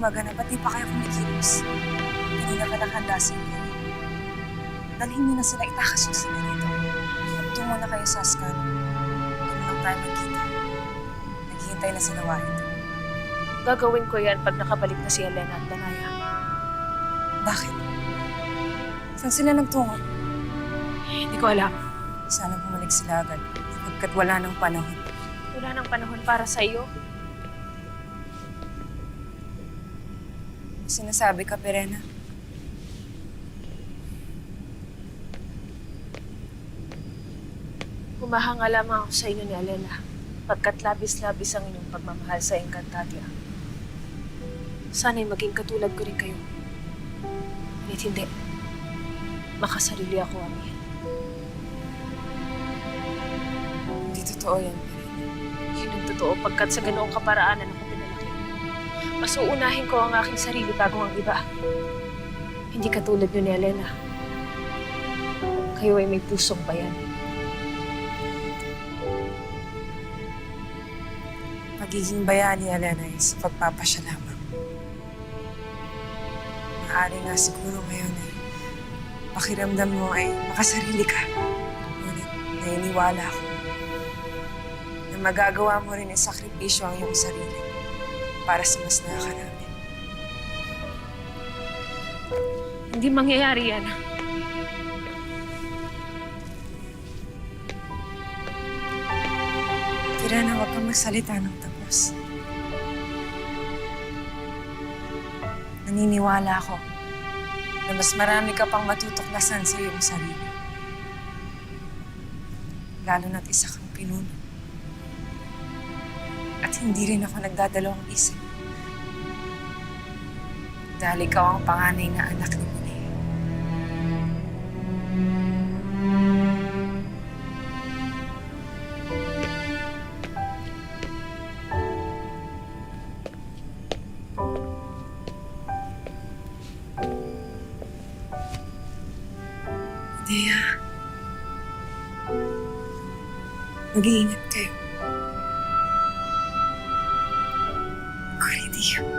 magana, ba't di pa kayo kumikilos? Kanina pa nakahanda si Inay. Dalhin niyo na sila, itakas yung sila dito. At tungo na kayo sa Ascan. Doon lang tayo magkita. Naghihintay na sila Wahid. Gagawin ko yan pag nakabalik na si Elena at Danaya. Bakit? Saan sila nagtungo? Hindi ko alam. Sana bumalik sila agad, pagkat wala nang panahon. Wala nang panahon para sa iyo. Sinasabi ka, Perena? Humahanga lamang ako sa inyo ni Elena, pagkat labis-labis ang inyong pagmamahal sa Encantadia. Sana'y maging katulad ko rin kayo. Ngunit hindi. Makasarili ako, Ami. Hindi totoo yan, Perena. Yun ang totoo pagkat sa ganoong kaparaanan ako pinalaki. Mas uunahin ko ang aking sarili bago ang iba. Hindi katulad nyo ni Elena. Kayo ay may pusong bayan. Pagiging bayani, Elena, ay sa pagpapasya lamang. Maaari nga siguro ngayon ay pakiramdam mo ay makasarili ka. Ngunit naniniwala ako na magagawa mo rin isakripisyo ang iyong sarili para sa mas nakakarami. Hindi mangyayari yan. Perena, huwag kang magsalita ng tapos. Naniniwala ako na mas marami ka pang matutuklasan sa iyong sarili. Lalo na't isa kang pinuno. At hindi rin ako nagdadalawang isip. Dahil ikaw ang panganay na anak ni Monet. Dea, mag-iingat kayo. Corridillo.